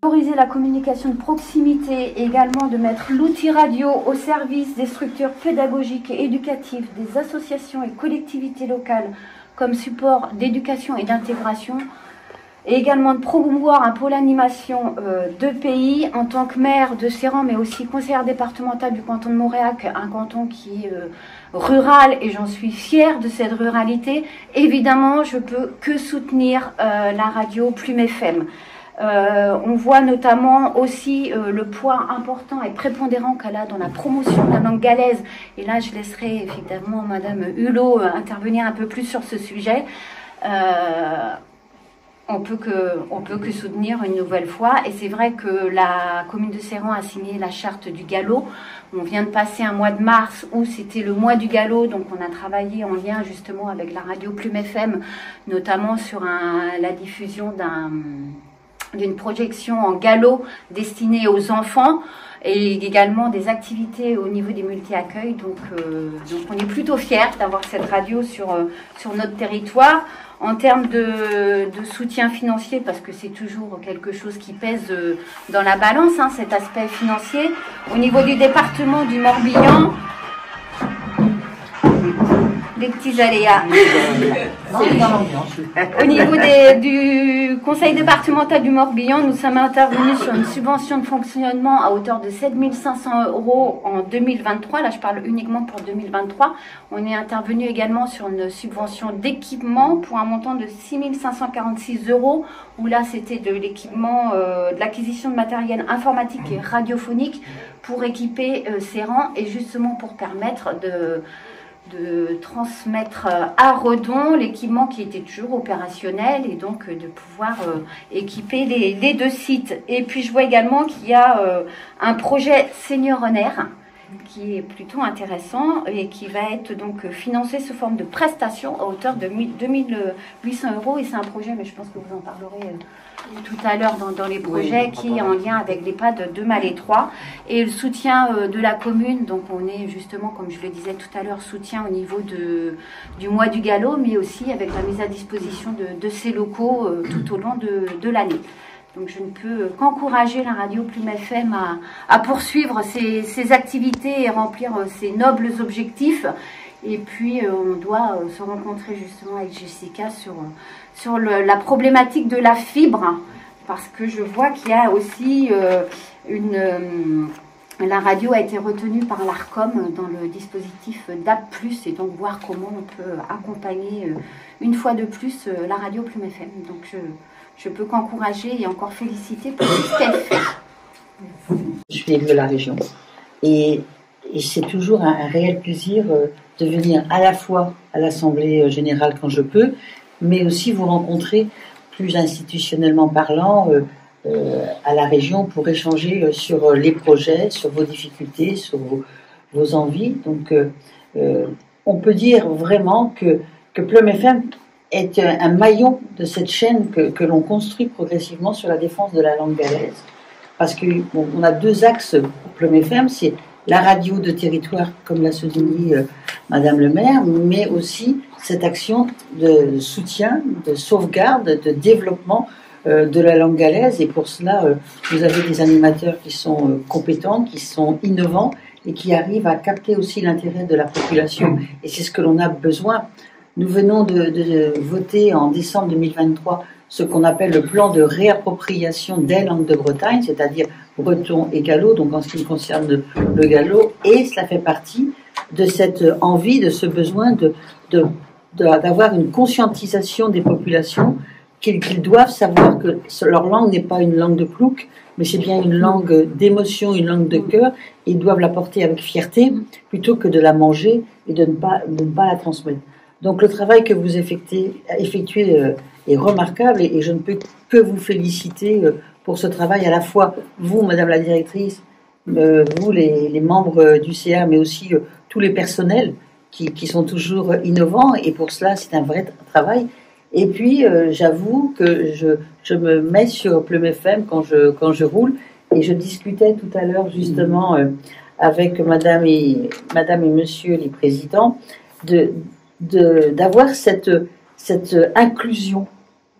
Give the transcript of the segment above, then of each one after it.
Valoriser la communication de proximité et également de mettre l'outil radio au service des structures pédagogiques et éducatives, des associations et collectivités locales comme support d'éducation et d'intégration, et également de promouvoir un pôle animation de pays en tant que maire de Séran, mais aussi conseillère départementale du canton de Mauréac, un canton qui est rural et j'en suis fière de cette ruralité. Évidemment, je peux que soutenir la radio Plume FM. On voit notamment aussi le poids important et prépondérant qu'elle a dans la promotion de la langue galaise. Et là, je laisserai effectivement Madame Hulot intervenir un peu plus sur ce sujet. On peut que soutenir une nouvelle fois. Et c'est vrai que la commune de Séran a signé la charte du galop. On vient de passer un mois de mars où c'était le mois du galop. Donc on a travaillé en lien justement avec la radio Plume FM, notamment sur la diffusion d'une projection en galop destinée aux enfants et également des activités au niveau des multi-accueils. Donc on est plutôt fiers d'avoir cette radio sur notre territoire. En termes de soutien financier, parce que c'est toujours quelque chose qui pèse dans la balance, hein, cet aspect financier, au niveau du département du Morbihan, des petits aléas. Au niveau du conseil départemental du Morbihan, nous sommes intervenus sur une subvention de fonctionnement à hauteur de 7 500 € en 2023. Là, je parle uniquement pour 2023. On est intervenu également sur une subvention d'équipement pour un montant de 6 546 €, où là, c'était de l'équipement, de l'acquisition de matériel informatique et radiophonique pour équiper Séran et justement pour permettre de transmettre à Redon l'équipement qui était toujours opérationnel et donc de pouvoir équiper les deux sites. Et puis je vois également qu'il y a un projet Senior on Air qui est plutôt intéressant et qui va être donc financé sous forme de prestation à hauteur de 2 800 € et c'est un projet, mais je pense que vous en parlerez tout à l'heure dans les projets, oui, qui est en lien avec l'EHPAD de Malétroit et le soutien de la commune. Donc on est justement, comme je le disais tout à l'heure, soutien au niveau du mois du galop, mais aussi avec la mise à disposition de ces locaux tout au long de l'année. Donc je ne peux qu'encourager la radio Plume FM à poursuivre ses activités et remplir ses nobles objectifs. Et puis on doit se rencontrer justement avec Jessica sur la problématique de la fibre, parce que je vois qu'il y a aussi la radio a été retenue par l'ARCOM dans le dispositif DAB+, et donc voir comment on peut accompagner une fois de plus la radio Plume FM. Donc je peux qu'encourager et encore féliciter pour tout ce qu'elle fait. Je suis élue de la région et c'est toujours un réel plaisir de venir à la fois à l'Assemblée générale quand je peux, mais aussi vous rencontrer plus institutionnellement parlant à la région pour échanger sur les projets, sur vos difficultés, sur vos envies. Donc on peut dire vraiment que Plume FM est un maillon de cette chaîne que l'on construit progressivement sur la défense de la langue galaise. Parce qu'on a deux axes pour Plume FM, c'est la radio de territoire, comme l'a souligné Madame le maire, mais aussi cette action de soutien, de sauvegarde, de développement de la langue galaise. Et pour cela, vous avez des animateurs qui sont compétents, qui sont innovants et qui arrivent à capter aussi l'intérêt de la population. Et c'est ce que l'on a besoin. Nous venons de voter en décembre 2023 ce qu'on appelle le plan de réappropriation des langues de Bretagne, c'est-à-dire breton et gallo, donc en ce qui concerne le gallo, et cela fait partie de cette envie, de ce besoin d'avoir une conscientisation des populations, qu'ils doivent savoir que leur langue n'est pas une langue de plouc, mais c'est bien une langue d'émotion, une langue de cœur, et ils doivent la porter avec fierté, plutôt que de la manger et de ne pas la transmettre. Donc le travail que vous effectuez est remarquable et je ne peux que vous féliciter pour ce travail, à la fois vous, Madame la directrice, vous, les membres du CA, mais aussi tous les personnels qui sont toujours innovants, et pour cela c'est un vrai travail. Et puis j'avoue que je me mets sur Plume FM quand je roule, et je discutais tout à l'heure justement avec Madame et Monsieur les présidents d'avoir cette inclusion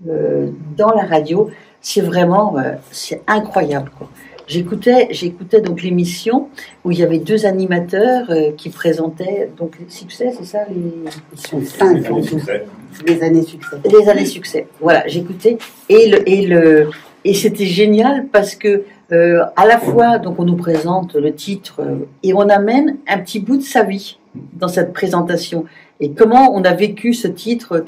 dans la radio, c'est vraiment, c'est incroyable, quoi. J'écoutais donc l'émission où il y avait deux animateurs qui présentaient donc les succès, c'est ça Ils sont 5 les années succès. Les années succès. Voilà, j'écoutais et c'était génial parce que à la fois donc on nous présente le titre et on amène un petit bout de sa vie dans cette présentation et comment on a vécu ce titre,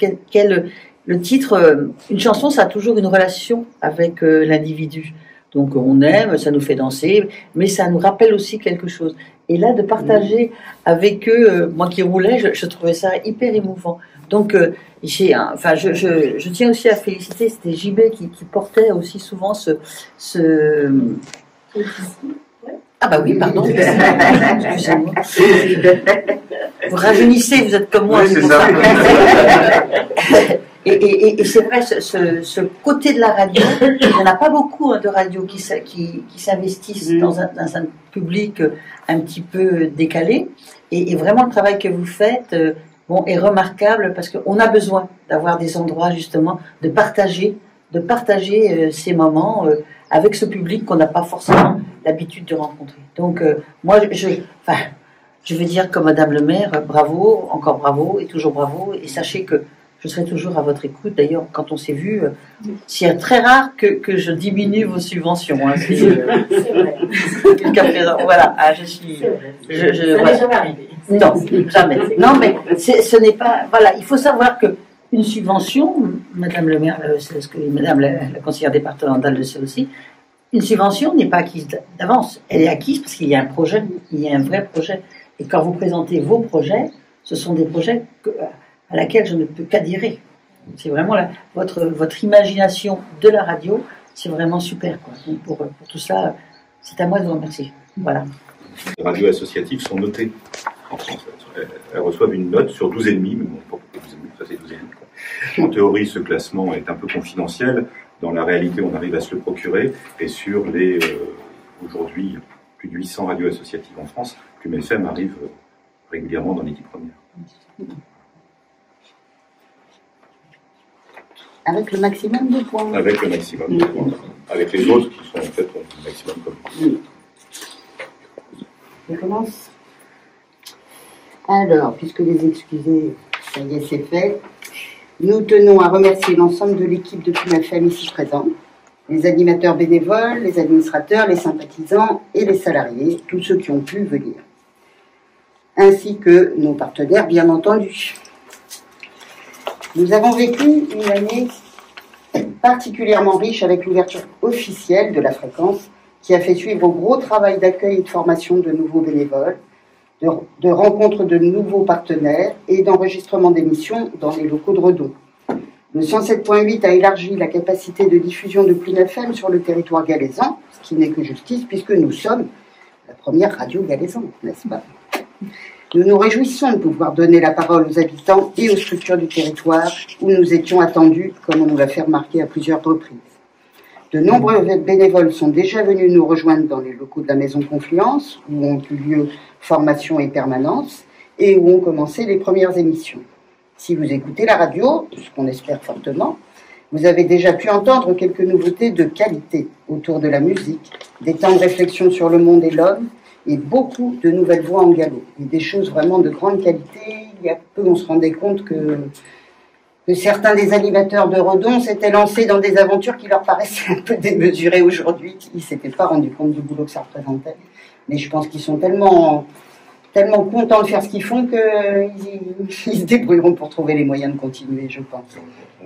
le titre, une chanson, ça a toujours une relation avec l'individu. Donc on aime, ça nous fait danser, mais ça nous rappelle aussi quelque chose. Et là, de partager avec eux, moi qui roulais, je trouvais ça hyper émouvant. Donc, je tiens aussi à féliciter, c'était JB qui portait aussi souvent ce... Ah bah oui, pardon. Excusez-moi. Vous rajeunissez, vous êtes comme moi. Oui, c'est ça. Et c'est vrai, ce côté de la radio, il n'y en a pas beaucoup de radios qui s'investissent dans un public un petit peu décalé. Et vraiment, le travail que vous faites est remarquable parce qu'on a besoin d'avoir des endroits, justement, de partager ces moments avec ce public qu'on n'a pas forcément l'habitude de rencontrer. Donc, moi, je veux dire, comme Madame le maire, bravo, encore bravo, et toujours bravo, et sachez que je serai toujours à votre écoute. D'ailleurs, quand on s'est vu, c'est très rare que je diminue vos subventions. Hein, c'est vrai. Jusqu'à présent, voilà. Ah, je suis. Ça n'est jamais arrivé. Non, jamais. Non, mais ce n'est pas. Voilà, il faut savoir que une subvention, Madame le maire, c'est ce que Madame la conseillère départementale le sait aussi. Une subvention n'est pas acquise d'avance. Elle est acquise parce qu'il y a un projet, il y a un vrai projet. Et quand vous présentez vos projets, ce sont des projets à laquelle je ne peux qu'adhérer. C'est vraiment votre imagination de la radio, c'est vraiment super, quoi. Donc pour tout ça, c'est à moi de vous remercier. Voilà. Les radios associatives sont notées en France. Elles reçoivent une note sur 12,5, mais bon, pas 12,5, ça c'est 12,5. En théorie, ce classement est un peu confidentiel. Dans la réalité, on arrive à se le procurer. Et sur les, aujourd'hui, plus de 800 radios associatives en France, Plume FM arrive régulièrement dans l'équipe première. Avec le maximum de points. Avec le maximum de points. Avec les autres qui sont en fait le maximum comme. Je commence. Alors, puisque les excuser, ça y est, c'est fait. Nous tenons à remercier l'ensemble de l'équipe de Plume FM ici présent, les animateurs bénévoles, les administrateurs, les sympathisants et les salariés, tous ceux qui ont pu venir, ainsi que nos partenaires, bien entendu. Nous avons vécu une année particulièrement riche avec l'ouverture officielle de la fréquence qui a fait suivre au gros travail d'accueil et de formation de nouveaux bénévoles, de rencontres de nouveaux partenaires et d'enregistrement d'émissions dans les locaux de Redon. Le 107.8 a élargi la capacité de diffusion de Plume FM sur le territoire galaisan, ce qui n'est que justice puisque nous sommes la première radio galaisante, n'est-ce pas ? Nous nous réjouissons de pouvoir donner la parole aux habitants et aux structures du territoire où nous étions attendus, comme on nous l'a fait remarquer à plusieurs reprises. De nombreux bénévoles sont déjà venus nous rejoindre dans les locaux de la Maison Confluence, où ont eu lieu formation et permanence, et où ont commencé les premières émissions. Si vous écoutez la radio, ce qu'on espère fortement, vous avez déjà pu entendre quelques nouveautés de qualité autour de la musique, des temps de réflexion sur le monde et l'homme, et beaucoup de nouvelles voix en galop. Et des choses vraiment de grande qualité. Il y a peu, on se rendait compte que certains des animateurs de Redon s'étaient lancés dans des aventures qui leur paraissaient un peu démesurées aujourd'hui. Ils ne s'étaient pas rendus compte du boulot que ça représentait. Mais je pense qu'ils sont tellement contents de faire ce qu'ils font qu'ils se débrouilleront pour trouver les moyens de continuer, je pense.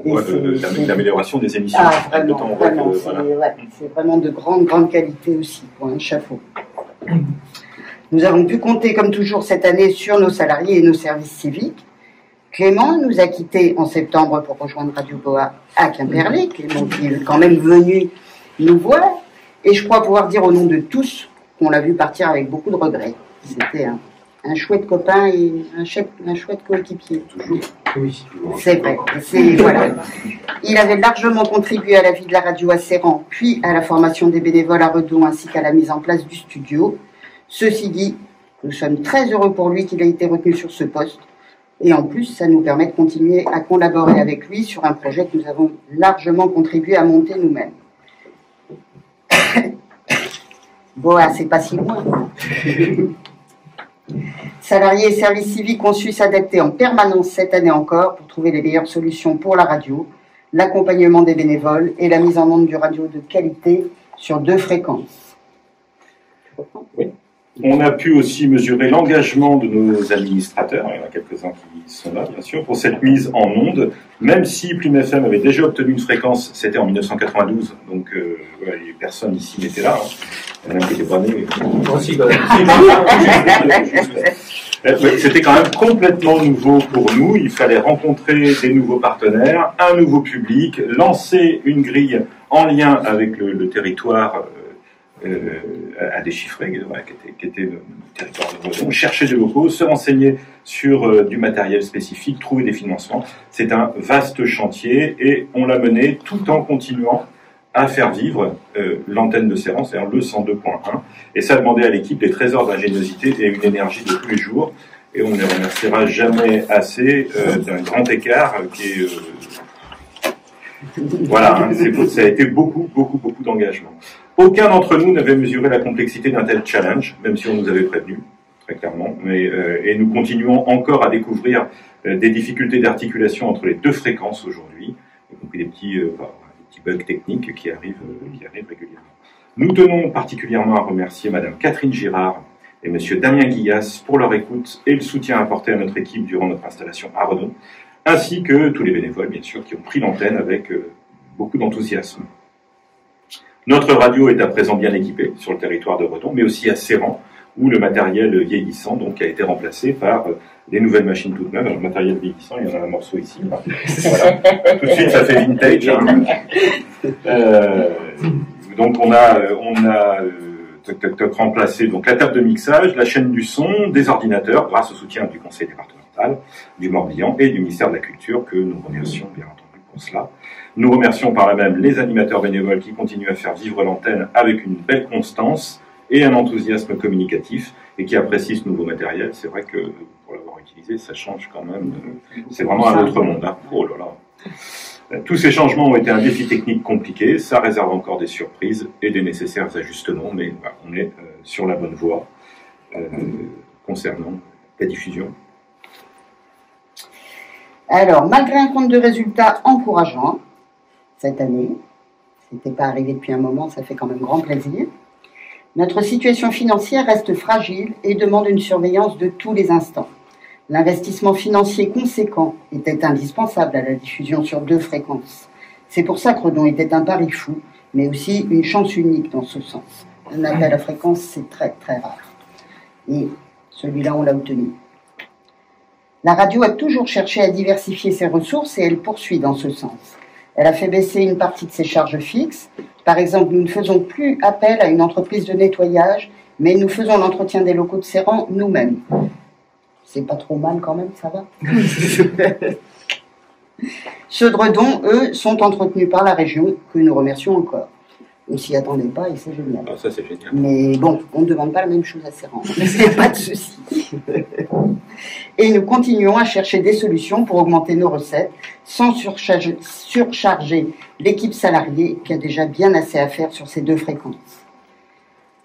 On voit l'amélioration des émissions. Ah, vraiment, c'est vraiment de grande qualité aussi, pour un chapeau. Nous avons pu compter, comme toujours cette année, sur nos salariés et nos services civiques. Clément nous a quittés en septembre pour rejoindre Radio Boa à Quimperlé. Clément qui est quand même venu nous voir. Et je crois pouvoir dire au nom de tous qu'on l'a vu partir avec beaucoup de regrets. C'était un chouette copain et un chouette coéquipier. Toujours. Oui. C'est vrai. Voilà. Il avait largement contribué à la vie de la radio à Serran, puis à la formation des bénévoles à Redon, ainsi qu'à la mise en place du studio. Ceci dit, nous sommes très heureux pour lui qu'il ait été retenu sur ce poste. Et en plus, ça nous permet de continuer à collaborer avec lui sur un projet que nous avons largement contribué à monter nous-mêmes. Bon, c'est pas si loin. Salariés et services civiques ont su s'adapter en permanence cette année encore pour trouver les meilleures solutions pour la radio, l'accompagnement des bénévoles et la mise en onde du radio de qualité sur 2 fréquences. Oui. On a pu aussi mesurer l'engagement de nos administrateurs, il y en a quelques-uns qui sont là bien sûr, pour cette mise en onde, même si Plume FM avait déjà obtenu une fréquence, c'était en 1992, donc voilà, personne ici n'était là, il y en a qui étaient pas nés. C'était quand même complètement nouveau pour nous, il fallait rencontrer des nouveaux partenaires, un nouveau public, lancer une grille en lien avec le territoire à déchiffrer, qui était le territoire de Redon, chercher des locaux, se renseigner sur du matériel spécifique, trouver des financements. C'est un vaste chantier et on l'a mené tout en continuant à faire vivre l'antenne de Serran, c'est-à-dire le 102.1. Et ça a demandé à l'équipe des trésors d'ingéniosité et une énergie de tous les jours. Et on ne les remerciera jamais assez d'un grand écart qui est... voilà, ça a été beaucoup d'engagement. Aucun d'entre nous n'avait mesuré la complexité d'un tel challenge, même si on nous avait prévenu, très clairement. Et nous continuons encore à découvrir des difficultés d'articulation entre les 2 fréquences aujourd'hui, y compris des petits bugs techniques qui arrivent régulièrement. Nous tenons particulièrement à remercier Madame Catherine Girard et Monsieur Damien Guillas pour leur écoute et le soutien apporté à notre équipe durant notre installation à Redon, ainsi que tous les bénévoles, bien sûr, qui ont pris l'antenne avec beaucoup d'enthousiasme. Notre radio est à présent bien équipée sur le territoire de Redon, mais aussi à Serran, où le matériel vieillissant donc, a été remplacé par des nouvelles machines toutes neuves. Alors, le matériel vieillissant, il y en a un morceau ici. Là. Voilà. Tout de suite, ça fait vintage. Hein. Donc, on a remplacé donc, la table de mixage, la chaîne du son, des ordinateurs, grâce au soutien du conseil départemental, du Morbihan et du ministère de la Culture, que nous remercions bien entendu pour cela. Nous remercions par là même les animateurs bénévoles qui continuent à faire vivre l'antenne avec une belle constance et un enthousiasme communicatif et qui apprécient ce nouveau matériel. C'est vrai que pour l'avoir utilisé, ça change quand même. C'est vraiment un autre monde. Hein. Oh là là. Tous ces changements ont été un défi technique compliqué. Ça réserve encore des surprises et des nécessaires ajustements, mais voilà, on est sur la bonne voie concernant la diffusion. Alors, malgré un compte de résultats encourageant, cette année, ce n'était pas arrivé depuis un moment, ça fait quand même grand plaisir, notre situation financière reste fragile et demande une surveillance de tous les instants. L'investissement financier conséquent était indispensable à la diffusion sur 2 fréquences. C'est pour ça que Redon était un pari fou, mais aussi une chance unique dans ce sens. Un appel à fréquence, c'est très très rare. Et celui-là, on l'a obtenu. La radio a toujours cherché à diversifier ses ressources et elle poursuit dans ce sens. Elle a fait baisser une partie de ses charges fixes. Par exemple, nous ne faisons plus appel à une entreprise de nettoyage, mais nous faisons l'entretien des locaux de Serran nous-mêmes. C'est pas trop mal quand même, ça va. Ceux de Redon, eux, sont entretenus par la région, que nous remercions encore. On ne s'y attendait pas et c'est génial. Ah, ça, c'est génial. Mais bon, on ne demande pas la même chose à Serran. C'est pas de souci. Et nous continuons à chercher des solutions pour augmenter nos recettes sans surcharger l'équipe salariée qui a déjà bien assez à faire sur ces 2 fréquences.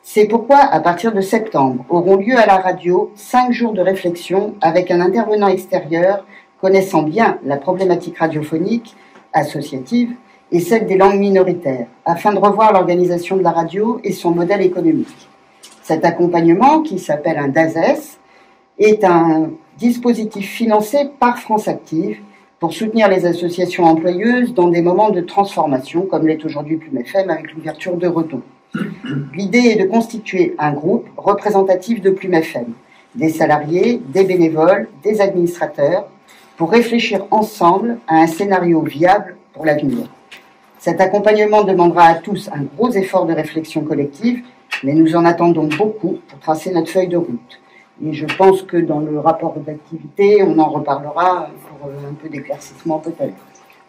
C'est pourquoi, à partir de septembre, auront lieu à la radio 5 jours de réflexion avec un intervenant extérieur connaissant bien la problématique radiophonique, associative, et celle des langues minoritaires, afin de revoir l'organisation de la radio et son modèle économique. Cet accompagnement, qui s'appelle un DASES, est un dispositif financé par France Active pour soutenir les associations employeuses dans des moments de transformation, comme l'est aujourd'hui Plume FM avec l'ouverture de Redon. L'idée est de constituer un groupe représentatif de Plume FM, des salariés, des bénévoles, des administrateurs, pour réfléchir ensemble à un scénario viable pour l'avenir. Cet accompagnement demandera à tous un gros effort de réflexion collective, mais nous en attendons beaucoup pour tracer notre feuille de route. Et je pense que dans le rapport d'activité, on en reparlera pour un peu d'éclaircissement peut-être.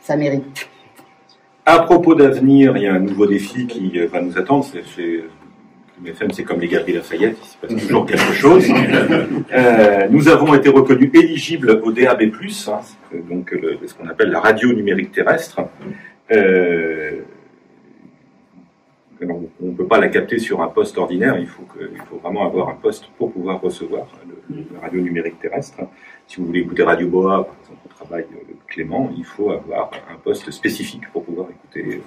Ça mérite. À propos d'avenir, il y a un nouveau défi qui va nous attendre, c'est FM, c'est comme les Galeries Lafayette, il se passe toujours quelque chose. Nous avons été reconnus éligibles au DAB+, hein, donc ce qu'on appelle la radio numérique terrestre. Alors, on ne peut pas la capter sur un poste ordinaire, il faut vraiment avoir un poste pour pouvoir recevoir la radio numérique terrestre. Si vous voulez écouter Radio Boa, par exemple, au travail de Clément, il faut avoir un poste spécifique pour pouvoir écouter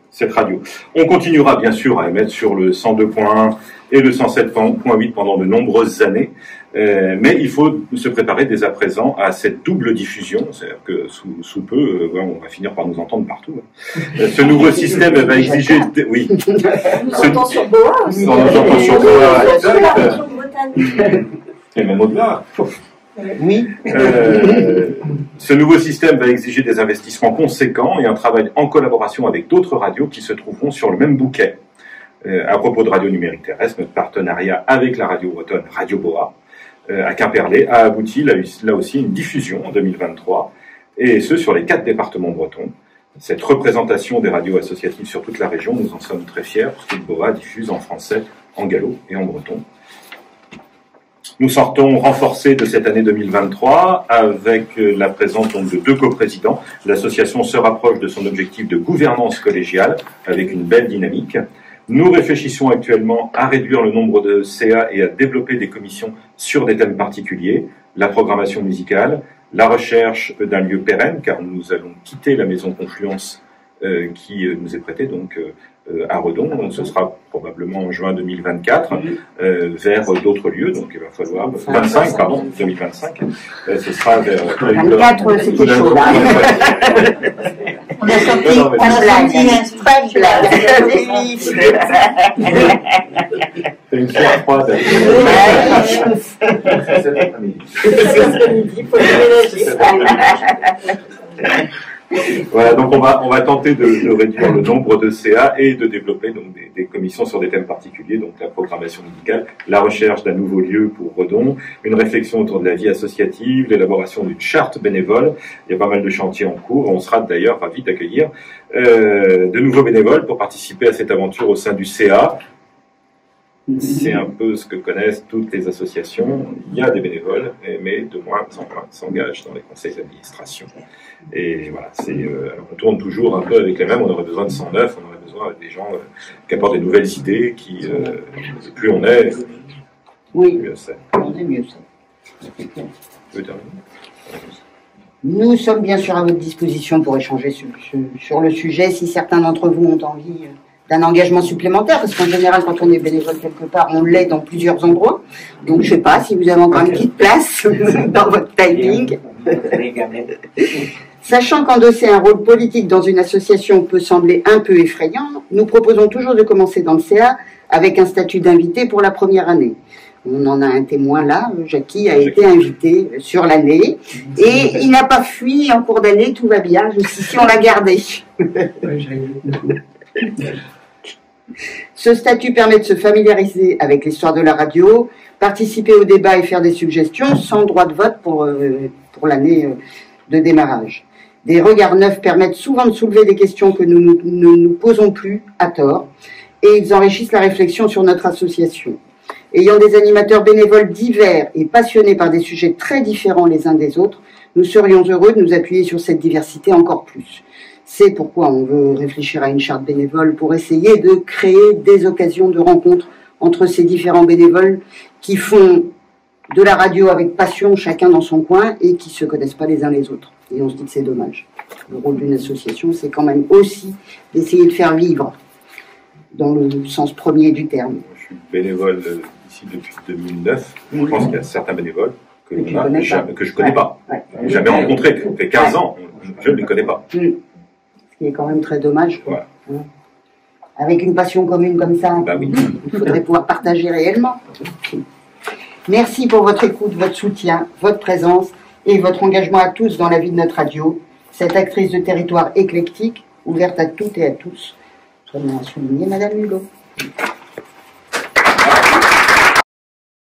cette radio. On continuera bien sûr à émettre sur le 102.1 et le 107.8 pendant de nombreuses années, mais il faut se préparer dès à présent à cette double diffusion, c'est-à-dire que sous peu, on va finir par nous entendre partout. Ce nouveau système va exiger... Oui. On nous entend sur Boa aussi. On nous entend sur Boa, exact. Et même au-delà. Oui. Ce nouveau système va exiger des investissements conséquents et un travail en collaboration avec d'autres radios qui se trouveront sur le même bouquet. À propos de radio numérique terrestre, notre partenariat avec la radio bretonne Radio Boa à Quimperlé a abouti là aussi une diffusion en 2023, et ce sur les 4 départements bretons. Cette représentation des radios associatives sur toute la région, nous en sommes très fiers, parce que Boa diffuse en français, en gallo et en breton. Nous sortons renforcés de cette année 2023 avec la présence donc, de 2 coprésidents. L'association se rapproche de son objectif de gouvernance collégiale avec une belle dynamique. Nous réfléchissons actuellement à réduire le nombre de CA et à développer des commissions sur des thèmes particuliers, la programmation musicale, la recherche d'un lieu pérenne, car nous allons quitter la maison Confluence qui nous est prêtée donc à Redon. Ce sera probablement en juin 2024 vers d'autres lieux, donc il va falloir 2025. Ce sera vers 24, c'était chaud là. On a sorti un blague. C'est une soirée froide. Voilà, donc on va tenter de réduire le nombre de CA et de développer donc des commissions sur des thèmes particuliers, donc la programmation musicale, la recherche d'un nouveau lieu pour Redon, une réflexion autour de la vie associative, l'élaboration d'une charte bénévole. Il y a pas mal de chantiers en cours. On sera d'ailleurs ravis d'accueillir de nouveaux bénévoles pour participer à cette aventure au sein du CA. C'est un peu ce que connaissent toutes les associations. Il y a des bénévoles, mais de moins en moins s'engagent dans les conseils d'administration. Et voilà, on tourne toujours un peu avec les mêmes. On aurait besoin de 109, on aurait besoin des gens qui apportent des nouvelles idées, plus on est, mieux c'est. On est mieux c'est. Nous sommes bien sûr à votre disposition pour échanger sur le sujet, si certains d'entre vous ont envie d'un engagement supplémentaire, parce qu'en général, quand on est bénévole quelque part, on l'est dans plusieurs endroits. Donc, je sais pas si vous avez encore une petite place dans votre timing. Sachant qu'endosser un rôle politique dans une association peut sembler un peu effrayant, nous proposons toujours de commencer dans le CA avec un statut d'invité pour la première année. On en a un témoin là, Jackie a été invité sur l'année et il n'a pas fui en cours d'année, tout va bien, jusqu'ici on l'a gardé. Ce statut permet de se familiariser avec l'histoire de la radio, participer au débat et faire des suggestions sans droit de vote pour l'année de démarrage. Des regards neufs permettent souvent de soulever des questions que nous ne nous posons plus à tort et ils enrichissent la réflexion sur notre association. Ayant des animateurs bénévoles divers et passionnés par des sujets très différents les uns des autres, nous serions heureux de nous appuyer sur cette diversité encore plus. C'est pourquoi on veut réfléchir à une charte bénévole pour essayer de créer des occasions de rencontre entre ces différents bénévoles qui font de la radio avec passion, chacun dans son coin, et qui ne se connaissent pas les uns les autres. Et on se dit que c'est dommage. Le rôle d'une association, c'est quand même aussi d'essayer de faire vivre, dans le sens premier du terme. Je suis bénévole ici depuis 2009. Je pense qu'il y a certains bénévoles que je ne connais pas. Jamais rencontré. Ça fait 15 ans, je ne les connais pas. Ce qui est quand même très dommage. Voilà. Avec une passion commune comme ça, oui. Il faudrait pouvoir partager réellement. Merci pour votre écoute, votre soutien, votre présence et votre engagement à tous dans la vie de notre radio. Cette actrice de territoire éclectique, ouverte à toutes et à tous. Je voudrais souligner Madame Hulot.